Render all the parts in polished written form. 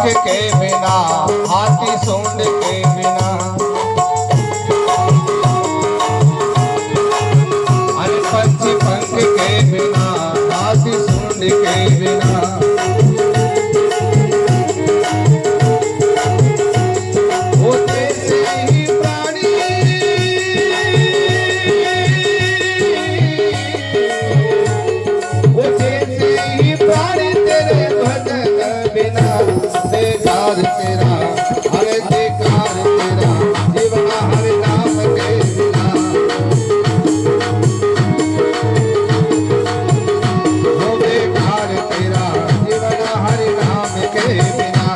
पंख के बिना, हाथी सूंड के बिना, अरे पक्षी पंख के बिना, हाथी सूंड के बिना, वो जैसे ही प्राणी, वो जैसे ही प्राणी तेरे भजन बिना, बेकार तेरा, हरे बेकार तेरा जीवन हरि नाम के बिना, वो बेकार तेरा जीवन हरि नाम के बिना।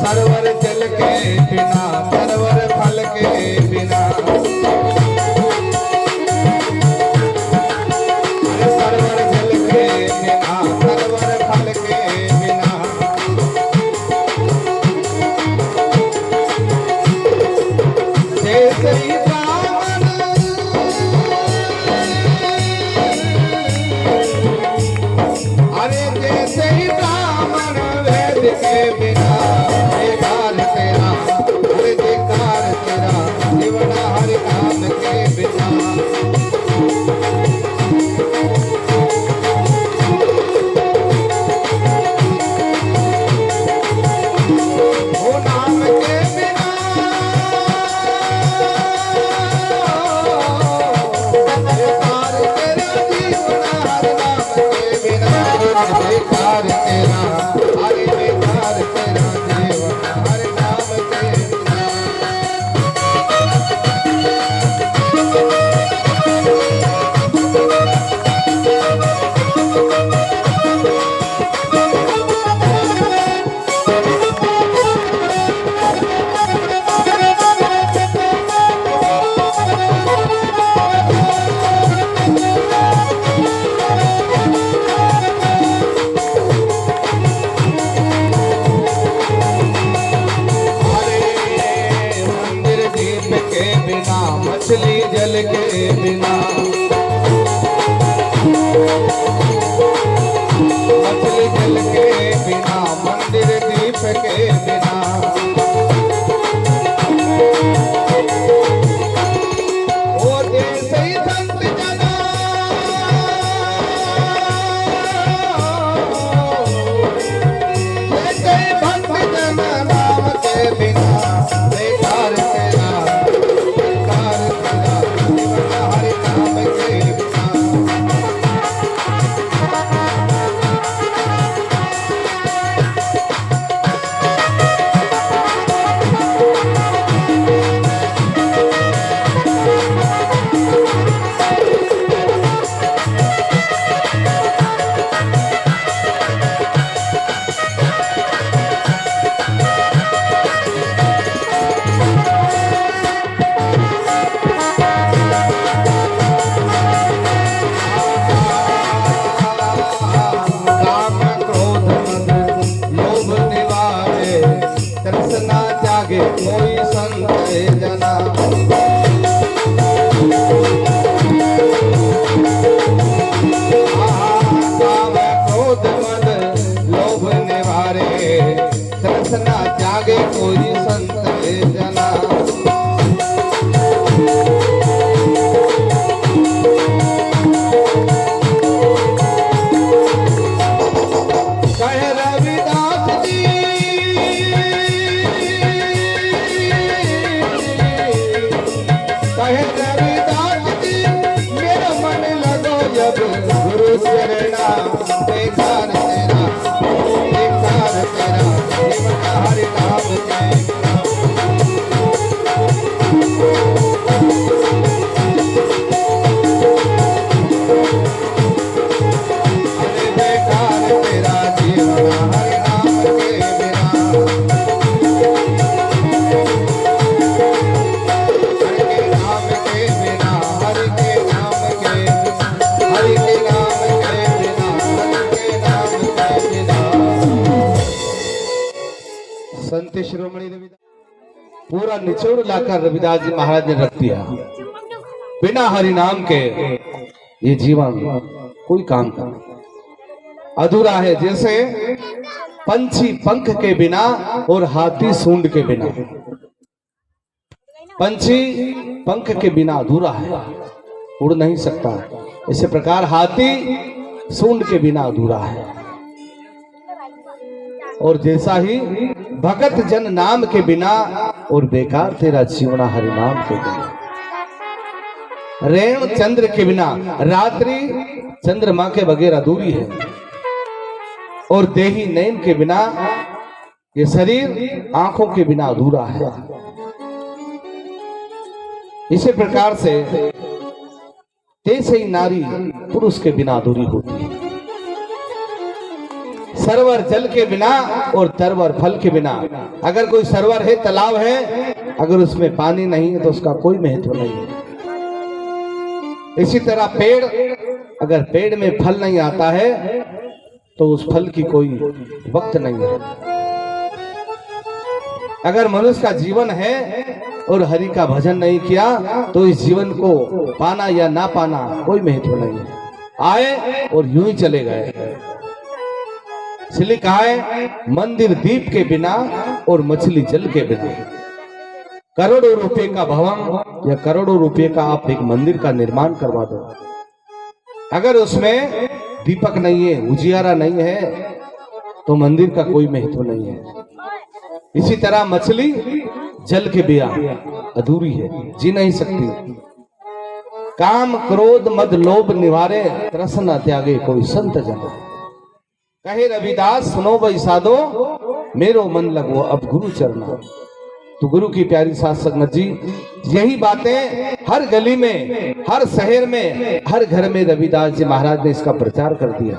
सरवर जल के बिना, सरवर फल के बिना, सरवर जल के बिना, सरवर फल के बिना, जैसे ही ब्राह्मण, अरे जैसे ही ब्राह्मण वेद के बिना, हरि नाम के बिना, वो नाम के बिना, बेकार तेरा जीवन हरि नाम के बिना, बेकार तेरा, हरि बेकार तेरा जीवन हरि नाम के बिना। मछली जल के बिना, मछली जल के बिना, मंदिर दीप के बिना, ओ जैसे ही संत जना, जैसे भक्त जन नाम के बिना, बेकार तेरा, हरि नाम के बिना। कहे रविदास जी मेरा मन लगो जब गुरु चरणा बेकार तेरा जीवन हरि नाम के संत शिरोमणि रविदास पूरा निचोड़ लाकर रविदास जी महाराज ने रख दिया। बिना हरि नाम के ये जीवन कोई काम का अधूरा है। जैसे पंछी पंख के बिना और हाथी सूंड के बिना। पंछी पंख के बिना अधूरा है, उड़ नहीं सकता। इसी प्रकार हाथी सूंड के बिना अधूरा है। और जैसा ही भगत जन नाम के बिना और बेकार तेरा जीवना हरि नाम के बिना। रेण चंद्र के बिना रात्रि चंद्रमा के बगैर अधूरी है। और देही नयन के बिना ये शरीर आंखों के बिना अधूरा है। इसी प्रकार से तैसे ही नारी पुरुष के बिना अधूरी होती है। सरोवर जल के बिना और तरवर फल के बिना। अगर कोई सरोवर है, तालाब है, अगर उसमें पानी नहीं है तो उसका कोई महत्व नहीं है। इसी तरह पेड़, अगर पेड़ में फल नहीं आता है तो उस फल की कोई वक्त नहीं है। अगर मनुष्य का जीवन है और हरि का भजन नहीं किया तो इस जीवन को पाना या ना पाना कोई महत्व नहीं है। आए और यूं ही चले गए। इसलिए कहा है मंदिर दीप के बिना और मछली जल के बिना। करोड़ों रुपए का भवन या करोड़ों रुपए का आप एक मंदिर का निर्माण करवा दो, अगर उसमें दीपक नहीं है, उजियारा नहीं है, तो मंदिर का कोई महत्व नहीं है। इसी तरह मछली जल के बिना अधूरी है, जी नहीं सकती। काम क्रोध मद लोभ निवारे तृष्णा त्यागे कोई संत जन। कहे रविदास सुनो भाई साधो मेरो मन लगो अब गुरु चरना। तो गुरु की प्यारी साथ संगत जी, यही बातें हर गली में, हर शहर में, हर घर में रविदास जी महाराज ने इसका प्रचार कर दिया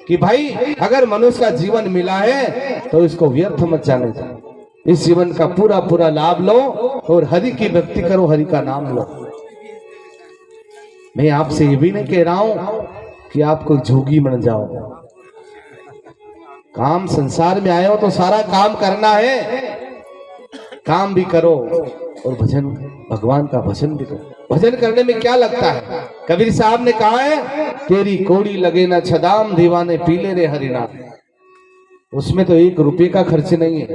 कि भाई अगर मनुष्य का जीवन मिला है तो इसको व्यर्थ मत जाने दो। इस जीवन का पूरा पूरा लाभ लो और हरि की भक्ति करो, हरि का नाम लो। मैं आपसे ये भी नहीं कह रहा हूं कि आप कोई जोगी बन जाओ। काम संसार में आए हो तो सारा काम करना है, काम भी करो और भजन, भगवान का भजन भी करो। भजन करने में क्या लगता है? कबीर साहब ने कहा है तेरी कोड़ी लगे ना छदाम दीवाने पीले रे हरिनाम। उसमें तो 1 रुपये का खर्च नहीं है।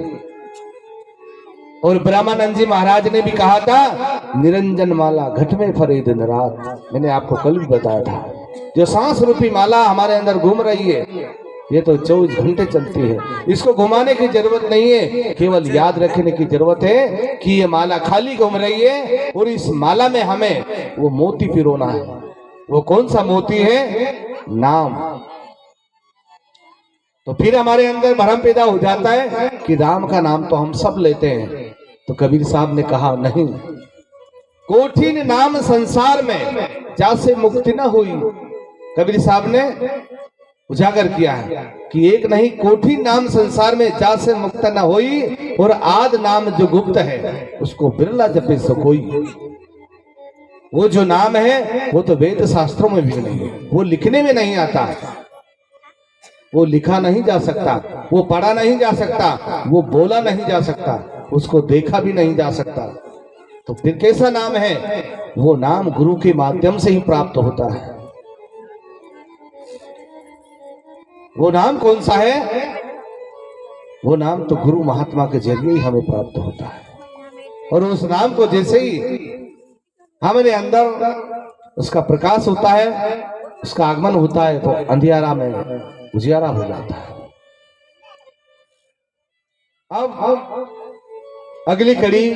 और ब्रह्मानंद जी महाराज ने भी कहा था निरंजन माला घट में फरे दिन रात। मैंने आपको कल भी बताया था, जो सांस रूपी माला हमारे अंदर घूम रही है ये तो 24 घंटे चलती है। इसको घुमाने की जरूरत नहीं है, केवल याद रखने की जरूरत है कि ये माला खाली घूम रही है और इस माला में हमें वो मोती पिरोना है। वो कौन सा मोती है? नाम। तो फिर हमारे अंदर भ्रम पैदा हो जाता है कि राम का नाम तो हम सब लेते हैं। तो कबीर साहब ने कहा नहीं, कोठिन नाम संसार में जासे मुक्ति न हुई। कबीर साहब ने उजागर किया है कि एक नहीं, कोठिन नाम संसार में जा से मुक्त न होई और आद नाम जो गुप्त है उसको बिरला जपे सो कोई। वो जो नाम है वो तो वेद शास्त्रों में भी नहीं है, वो लिखने में नहीं आता, वो लिखा नहीं जा सकता, वो पढ़ा नहीं जा सकता, वो बोला नहीं जा सकता, उसको देखा भी नहीं जा सकता। तो फिर कैसा नाम है? वो नाम गुरु के माध्यम से ही प्राप्त होता है। वो नाम कौन सा है? वो नाम तो गुरु महात्मा के जरिए ही हमें प्राप्त होता है। और उस नाम को जैसे ही हमारे अंदर उसका प्रकाश होता है, उसका आगमन होता है, तो अंधियारा में उजियारा हो जाता है। अब अगली कड़ी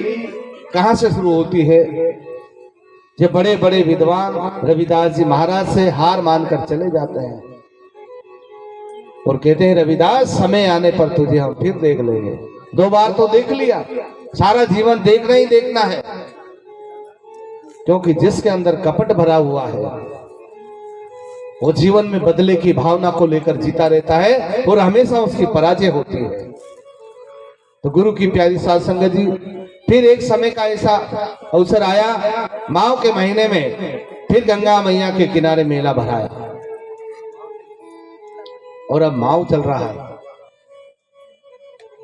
कहां से शुरू होती है? ये बड़े बड़े विद्वान रविदास जी महाराज से हार मानकर चले जाते हैं और कहते हैं रविदास समय आने पर तुझे हम फिर देख लेंगे। 2 बार तो देख लिया, सारा जीवन देखना ही देखना है, क्योंकि जिसके अंदर कपट भरा हुआ है वो जीवन में बदले की भावना को लेकर जीता रहता है और हमेशा उसकी पराजय होती है। तो गुरु की प्यारी साध संगत जी, फिर एक समय का ऐसा अवसर आया, माह के महीने में फिर गंगा मैया के किनारे मेला भराया और अब माह चल रहा है।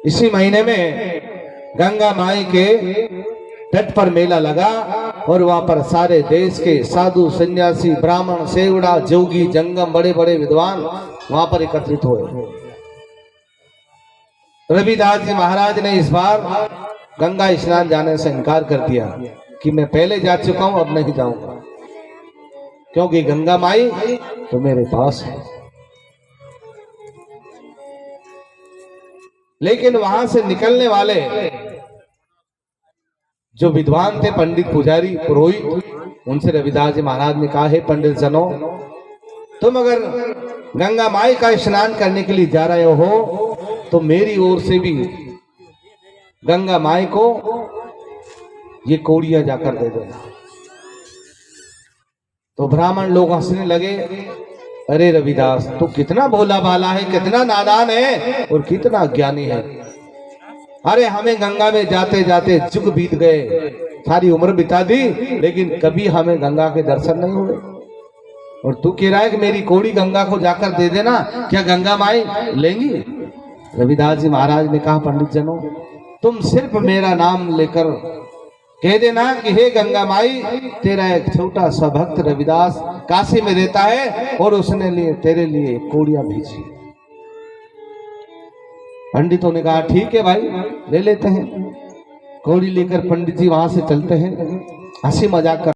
इसी महीने में गंगा माई के तट पर मेला लगा और वहां पर सारे देश के साधु सन्यासी ब्राह्मण सेवड़ा जोगी जंगम बड़े बड़े विद्वान वहां पर एकत्रित हुए। रविदास जी महाराज ने इस बार गंगा स्नान जाने से इनकार कर दिया कि मैं पहले जा चुका हूं, अब नहीं जाऊंगा, क्योंकि गंगा माई तो मेरे पास है। लेकिन वहां से निकलने वाले जो विद्वान थे, पंडित पुजारी पुरोहित, उनसे रविदास जी महाराज ने कहा, हे पंडित जनों, तुम अगर गंगा माई का स्नान करने के लिए जा रहे हो तो मेरी ओर से भी गंगा माई को ये कौड़ियां जाकर दे देना। तो ब्राह्मण लोग हंसने लगे, अरे रविदास तू कितना भोला भाला है, कितना नादान है और कितना ज्ञानी है। अरे हमें गंगा में जाते जाते जुग बीत गए, सारी उम्र बिता दी, लेकिन कभी हमें गंगा के दर्शन नहीं हुए, और तू कह रहा है कि मेरी कौड़ी गंगा को जाकर दे देना, क्या गंगा माई लेंगी? रविदास जी महाराज ने कहा, पंडित जनों, तुम सिर्फ मेरा नाम लेकर कह देना कि हे गंगा माई, तेरा एक छोटा सा भक्त रविदास काशी में रहता है और उसने तेरे लिए कौड़ियां भेजी। पंडितों ने कहा, ठीक है भाई, ले लेते हैं। कौड़ी लेकर पंडित जी वहां से चलते हैं, हंसी मजाक कर